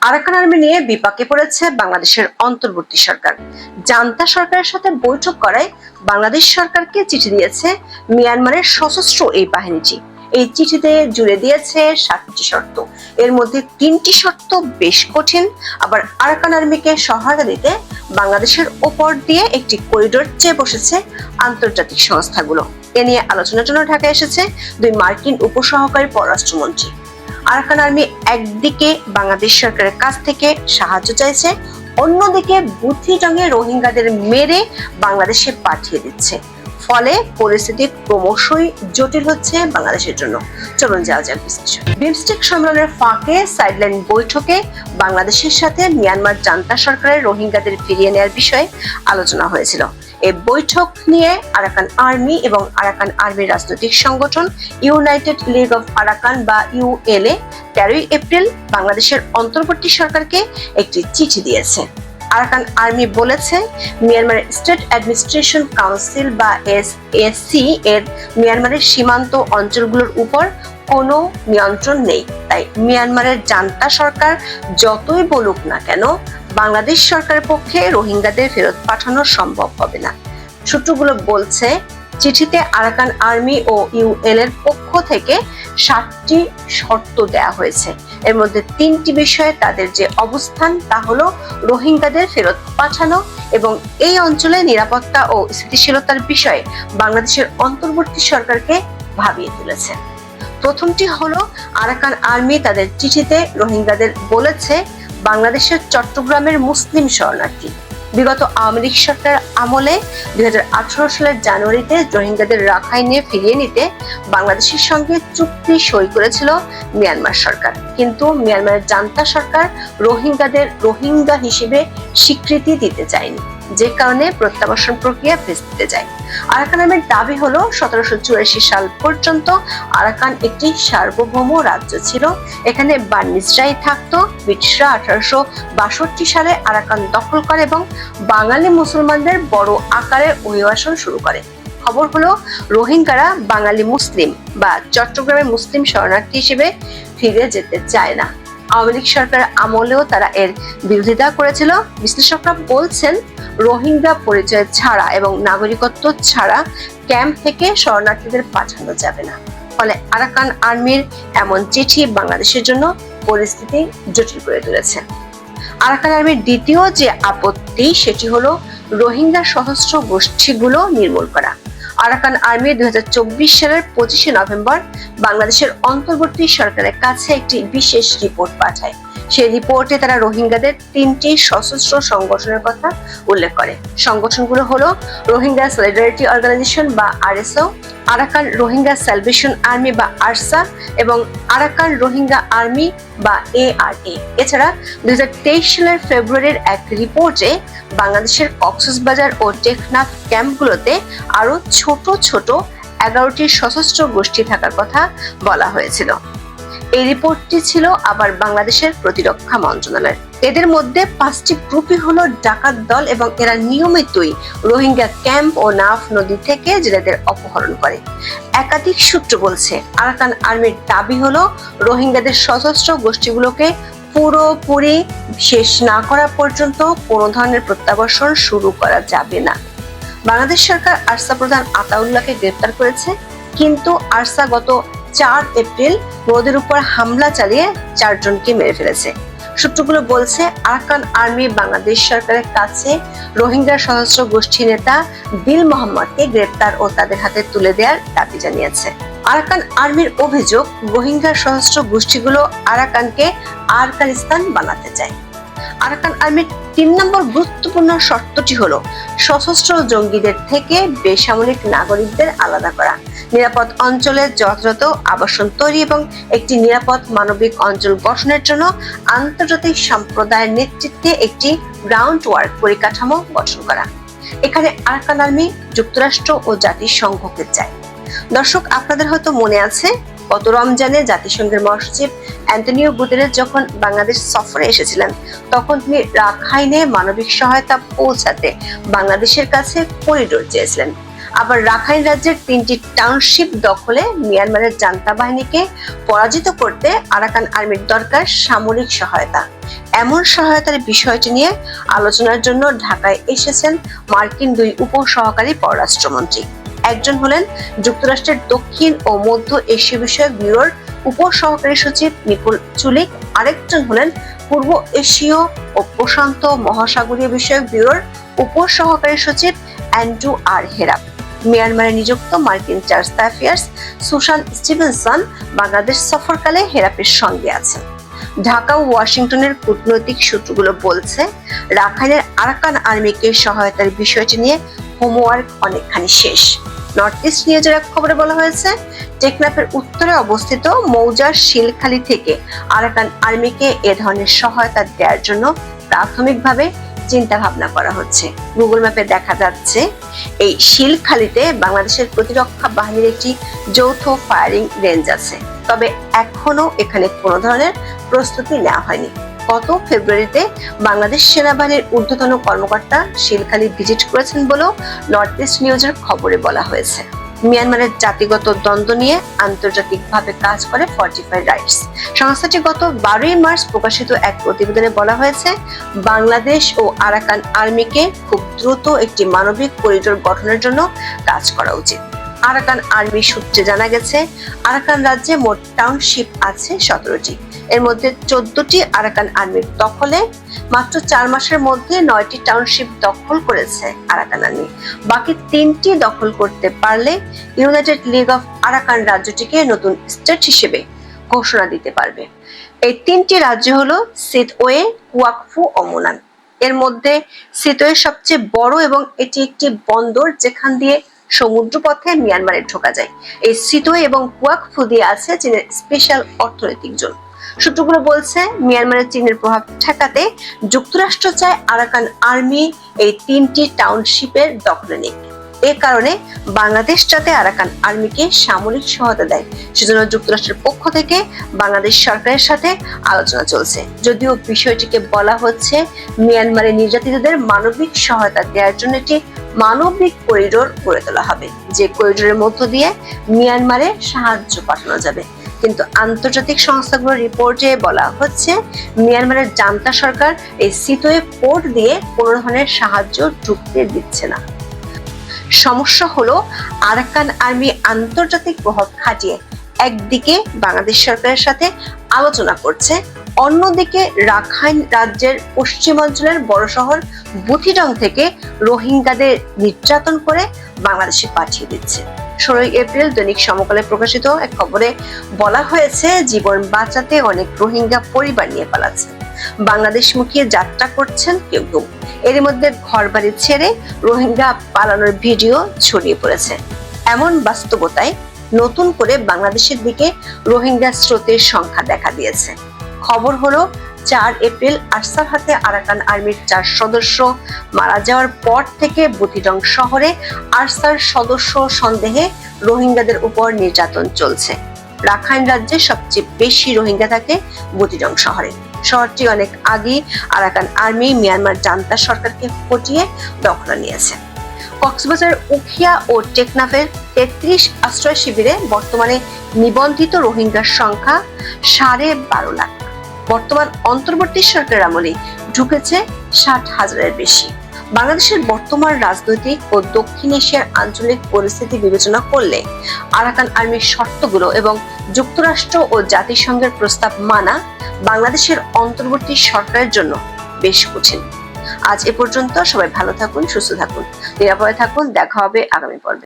Arakan army নিয়ে বিপাকে পড়েছে বাংলাদেশের অন্তর্বর্তী সরকার। জান্তা সরকারের সাথে বৈঠক করায় বাংলাদেশ সরকারকে চিঠি দিয়েছে মিয়ানমারের সশস্ত্র এই বাহিনীটি। এই চিঠিতে জুড়ে দিয়েছে 7টি শর্ত। এর মধ্যে 3টি শর্ত বেশ কঠিন। আবার আরাকান আর্মিকে সহায়তা দিতে বাংলাদেশের ওপর দিয়ে একটি করিডোর চেয়ে বসেছে আন্তর্জাতিক সংস্থাগুলো। এ নিয়ে আলোচনার জন্য ঢাকায় এসেছে 2 মার্কিন উপসহকারী পররাষ্ট্রমন্ত্রী। আরাকান আর্মি একদিকে বাংলাদেশ সরকারের কাছ থেকে সাহায্য চাইছে, অন্যদিকে বুদ্ধিজঙ্গে রোহিঙ্গাদের মেরে বাংলাদেশে পাঠিয়ে দিচ্ছে। ফলে পরিস্থিতি ক্রমশই জটিল হচ্ছে বাংলাদেশের জন্য। চলুন যাওয়া যাক বিশ্লেষণ। বিমস্টেক সম্মেলনের ফাঁকে সাইডলাইন বৈঠকে বাংলাদেশের সাথে মিয়ানমার জান্তা সরকারের রোহিঙ্গাদের ফিরিয়ে নেওয়ার বিষয়ে আলোচনা হয়েছিল। এই বৈঠক নিয়ে আরাকান আর্মি এবং আরাকান আর্মির রাজনৈতিক সংগঠন ইউনাইটেড লিগ অফ আরাকান বা ইউএলএ 13 এপ্রিল বাংলাদেশের অন্তর্বর্তী সরকারকে একটি চিঠি দিয়েছে। আরাকান আর্মি বলেছে, মিয়ানমারের স্টেট অ্যাডমিনিস্ট্রেশন কাউন্সিল বা এসএসসি এর মিয়ানমারের সীমান্ত অঞ্চলগুলোর উপর কোনো নিয়ন্ত্রণ নেই। তাই মিয়ানমারের জান্তা সরকার যতই বলুক না কেন, বাংলাদেশ সরকারের পক্ষে রোহিঙ্গাদের ফেরত পাঠানো সম্ভব হবে না। সূত্রগুলো বলছে, চিঠিতে আরাকান আর্মি ও ইউএল এর পক্ষ থেকে 7টি শর্ত দেয়া হয়েছে। এর মধ্যে 3টি বিষয়ে তাদের যে অবস্থান তা হলো রোহিঙ্গাদের ফেরত পাঠানো এবং এই অঞ্চলে নিরাপত্তা ও স্থিতিশীলতার বিষয়ে বাংলাদেশের অন্তর্বর্তী সরকারকে ভাবিয়ে তুলেছে। প্রথমটি হলো, আরাকান আর্মি তাদের চিঠিতে রোহিঙ্গাদের বলেছে বাংলাদেশের চট্টগ্রামের মুসলিম শরণার্থী। বিগত আওয়ামী লীগ সরকার আমলে 2018 সালের জানুয়ারিতে রোহিঙ্গাদের রাখাইনে ফিরিয়ে নিতে বাংলাদেশের সঙ্গে চুক্তি সই করেছিল মিয়ানমার সরকার, কিন্তু মিয়ানমারের জান্তা সরকার রোহিঙ্গাদের রোহিঙ্গা হিসেবে স্বীকৃতি দিতে চায়নি, যে কারণে প্রত্যাবাসন প্রক্রিয়া ভেস্তে যায়। আরাকান আর্মির দাবি হলো 1784 সাল পর্যন্ত আরাকান একটি সার্বভৌম রাজ্য ছিল। এখানে বার্মিজরাই থাকতো। ব্রিটিশরা 1862 সালে আরাকান দখল করে এবং বাঙালি মুসলমানদের বড় আকারে অভিবাসন শুরু করে। খবর হলো, রোহিঙ্গারা বাঙালি মুসলিম বা চট্টগ্রামের মুসলিম শরণার্থী হিসেবে ফিরে যেতে চায় না। আওয়ামী লীগ সরকার আমলেও তারা এর বিরোধিতা করেছিল। বিশ্লেষকরা বলছেন, রোহিঙ্গা পরিচয় ছাড়া এবং নাগরিকত্ব ছাড়া ক্যাম্প থেকে শরণার্থীদের পাঠানো যাবে না। ফলে আরাকান আর্মির এমন চিঠি বাংলাদেশের জন্য পরিস্থিতি জটিল করে তুলেছে। আরাকান আর্মির দ্বিতীয় যে আপত্তি, সেটি হলো রোহিঙ্গা সশস্ত্র গোষ্ঠীগুলো নির্মূল করা। আরাকান আর্মি 2024 সালের 25শে নভেম্বর বাংলাদেশের অন্তর্বর্তী সরকারের কাছে একটি বিশেষ রিপোর্ট পাঠায়। সেই রিপোর্টে তারা রোহিঙ্গাদের 3টি সশস্ত্র সংগঠনের কথা উল্লেখ করে। সংগঠনগুলো হলো রোহিঙ্গা সলিডারিটি অর্গানাইজেশন বা RSO, Arakan Rohingya salvation army বা আরসা এবং আরাকান রোহিঙ্গা আর্মি বা এআরএ। এছাড়া 2023 সালের ফেব্রুয়ারির এক রিপোর্টে বাংলাদেশের কক্সবাজার ও টেকনাফ ক্যাম্পগুলোতে আরো ছোট ছোট 11টি সশস্ত্র গোষ্ঠী থাকার কথা বলা হয়েছিল। এই রিপোর্টটি ছিল আবার বাংলাদেশের প্রতিরক্ষা মন্ত্রণালয়। এদের মধ্যে 5টি গ্রুপই হলো ডাকাত দল এবং এরা নিয়মিতই রোহিঙ্গা ক্যাম্প ও নাফ নদী থেকে জেলেদের অপহরণ করে। একাধিক সূত্র বলছে, আরাকান আর্মির দাবি হলো রোহিঙ্গাদের সশস্ত্র গোষ্ঠীগুলোকে পুরোপুরি শেষ না করা পর্যন্ত কোনো ধরনের প্রত্যাবাসন শুরু করা যাবে না। বাংলাদেশ সরকার আরসা প্রধান আতাউল্লাহকে গ্রেপ্তার করেছে, কিন্তু আরসা গত 4 এপ্রিল নদীর উপর হামলা চালিয়ে 4 জনকে মেরে ফেলেছে। সূত্রগুলো বলছে, আরাকান আর্মি বাংলাদেশ সরকারের কাছে রোহিঙ্গা সশস্ত্র গোষ্ঠী নেতা দিল মোহাম্মদকে গ্রেপ্তার ও তাদের হাতে তুলে দেওয়ার দাবি জানিয়েছে। আরাকান আর্মির অভিযোগ, রোহিঙ্গা সশস্ত্র গোষ্ঠীগুলো আরাকানকে আরকানিস্তান বানাতে চায়। আরাকান আর্মির 3 নম্বর গুরুত্বপূর্ণ শর্তটি হলো সশস্ত্র জঙ্গিদের থেকে বেসামরিক নাগরিকদের আলাদা করা, নিরাপদ অঞ্চলে যথাযথ আবাসন তৈরি এবং একটি নিরাপদ মানবিক অঞ্চল গঠনের জন্য আন্তর্জাতিক সম্প্রদায়ের নেতৃত্বে একটি গ্রাউন্ড ওয়ার্ক পরিকাঠামো গঠন করা। এখানে আরাকান আর্মি যুক্তরাষ্ট্র ও জাতিসংঘকে চায়। দর্শক, আপনাদের হয়তো মনে আছে, গত রমজানে জাতিসংঘের মহাসচিব অ্যান্টনিও গুতেরেস যখন বাংলাদেশ সফরে এসেছিলেন, তখন তিনি রাখাইনে মানবিক সহায়তা পৌঁছাতে বাংলাদেশের কাছে করিডোর চেয়েছিলেন। আবার রাখাইন রাজ্যের 3টি টাউনশিপ দখলে মিয়ানমারের জান্তা বাহিনীকে পরাজিত করতে আরাকান আর্মির দরকার সামরিক সহায়তা। এমন সহায়তার বিষয়টি নিয়ে আলোচনার জন্য ঢাকায় এসেছেন মার্কিন 2 উপসহকারী পররাষ্ট্রমন্ত্রী। একজন হলেন যুক্তরাষ্ট্রের দক্ষিণ ও মধ্য এশীয় বিষয়ক ব্যুরোর উপসহকারী সচিব নিকোল চুলিক, আরেকজন হলেন পূর্ব এশীয় ও প্রশান্ত মহাসাগরীয় বিষয়ক ব্যুরোর উপসহকারী সচিব অ্যান্ড্রু আর হেরাপ। মিয়ানমারে নিযুক্ত মার্কিন চার্জ অ্যাফেয়ার্স সুশান স্টিভেনসন বাংলাদেশ সফরকালে হেরাপের সঙ্গে আছেন। ঢাকা ও ওয়াশিংটনের কূটনৈতিক সূত্রগুলো বলছে, রাখাইনের আরাকান আর্মিকে সহায়তার বিষয়টি নিয়ে হোমওয়ার্ক অনেকখানি শেষ। নর্থ ইস্ট নিউজের এক খবরে বলা হয়েছে, টেকনাফের উত্তরে অবস্থিত মৌজার শিলখালি থেকে আরাকান আর্মিকে এ ধরনের সহায়তা দেওয়ার জন্য প্রাথমিকভাবে চিন্তা ভাবনা করা হচ্ছে। গুগল ম্যাপে দেখা যাচ্ছে এই শিলখালিতে বাংলাদেশের প্রতিরক্ষা বাহিনীর একটি যৌথ ফায়ারিং রেঞ্জ আছে, তবে এখনো এখানে কোনো ধরনের প্রস্তুতি নেওয়া হয়নি। গত ফেব্রুয়ারিতে বাংলাদেশ সেনাবাহিনীর ঊর্ধ্বতন কর্মকর্তা শিলখালি ভিজিট করেছেন বলেও নর্থ ইস্ট নিউজের খবরে বলা হয়েছে। মিয়ানমারের জাতিগত দ্বন্দ্ব নিয়ে আন্তর্জাতিকভাবে কাজ করে ফর্টিফাইড রাইটস সংস্থাটি গত 12ই মার্চ প্রকাশিত এক প্রতিবেদনে বলা হয়েছে, বাংলাদেশ ও আরাকান আর্মিকে খুব দ্রুত একটি মানবিক করিডোর গঠনের জন্য কাজ করা উচিত। আরাকান আর্মি সূত্রে জানা গেছে, আরাকান রাজ্যে মোট টাউনশিপ আছে 17টি। এর মধ্যে 14টি আরাকান আর্মির দখলে। মাত্র 4 মাসের মধ্যে 9টি টাউনশিপ দখল করেছে আরাকান আর্মি। বাকি 3টি দখল করতে পারলে ইউনাইটেড লিগ অফ আরাকান রাজ্যটিকে নতুন স্টেট হিসেবে ঘোষণা দিতে পারবে। এই 3টি রাজ্য হলো সিতওয়ে, কুয়াকফু ও মুনান। এর মধ্যে সিতওয়ে সবচেয়ে বড় এবং এটি একটি বন্দর যেখান দিয়ে সমুদ্রপথে মিয়ানমারে ঢোকা যায়। এই সিতওয়ে এবং কুয়াকফু দিয়ে আছে চীনের স্পেশাল অর্থনৈতিক জোন। সূত্রগুলো বলছে, মিয়ানমারের চীনের প্রভাব ঠেকাতে যুক্তরাষ্ট্র চায় আরাকান আর্মি এই 3টি টাউনশিপের দখলে নিক। এ কারণে বাংলাদেশ যাতে আরাকান আর্মিকে সামরিক সহায়তা দেয়, সেজন্য যুক্তরাষ্ট্রের পক্ষ থেকে বাংলাদেশ সরকারের সাথে আলোচনা চলছে। যদিও বিষয়টিকে বলা হচ্ছে, মিয়ানমারে নির্যাতিতদের মানবিক সহায়তা দেওয়ার জন্য একটি মানবিক করিডোর গড়ে তোলা হবে, যে করিডোরের মধ্য দিয়ে মিয়ানমারে সাহায্য পাঠানো যাবে। কিন্তু আন্তর্জাতিক সংস্থাগুলোর রিপোর্টে বলা হচ্ছে, মিয়ানমারের জান্তা সরকার এই সিতওয়ে পোর্ট দিয়ে কোনো ধরনের সাহায্য ঢুকতে দিচ্ছে না। সমস্যা হলো, আরাকান আর্মি আন্তর্জাতিক প্রভাব খাটিয়ে একদিকে বাংলাদেশ সরকারের সাথে আলোচনা করছে, অন্যদিকে রাখাইন রাজ্যের পশ্চিমাঞ্চলের বড় শহর বুথিডং থেকে রোহিঙ্গাদের নির্যাতন করে বাংলাদেশে পাঠিয়ে দিচ্ছে। 16 এপ্রিল দৈনিক সমকালে প্রকাশিত এক খবরে বলা হয়েছে, জীবন বাঁচাতে অনেক রোহিঙ্গা পরিবার নিয়ে পালাচ্ছে, বাংলাদেশমুখী যাত্রা করছেন কেউ কেউ। এর মধ্যে ঘরবাড়ি ছেড়ে রোহিঙ্গা পালানোর ভিডিও ছড়িয়ে পড়েছে। এমন বাস্তবতায় নতুন করে বাংলাদেশের দিকে রোহিঙ্গা স্রোতের সংখ্যা দেখা দিয়েছে। খবর হলো, 4 এপ্রিল আরসার হাতে আরাকান আর্মির 4 সদস্য মারা যাওয়ার পর থেকে বুথিডং শহরে আরসার সদস্য সন্দেহে রোহিঙ্গাদের উপর নির্যাতন চলছে। রাখাইন রাজ্যে সবচেয়ে বেশি রোহিঙ্গা থাকে বুথিডং শহরে। শহরটি অনেক আগে আরাকান আর্মি মিয়ানমার জান্তা সরকারকে হটিয়ে দখলে নিয়েছে। কক্সবাজার, উখিয়া ও টেকনাফের 33 আশ্রয় শিবিরে বর্তমানে নিবন্ধিত রোহিঙ্গার সংখ্যা 12.5 লাখ। বর্তমান অন্তর্বর্তী সরকারের আমলে ঢুকেছে 60,000-এর বেশি। বাংলাদেশের বর্তমান রাজনৈতিক ও দক্ষিণ এশিয়ার আঞ্চলিক পরিস্থিতি বিবেচনা করলে আরাকান আর্মির শর্তগুলো এবং যুক্তরাষ্ট্র ও জাতিসংঘের প্রস্তাব মানা বাংলাদেশের অন্তর্বর্তী সরকারের জন্য বেশ কঠিন। আজ এ পর্যন্ত। সবাই ভালো থাকুন, সুস্থ থাকুন, নিরাপদে থাকুন। দেখা হবে আগামী পর্বে।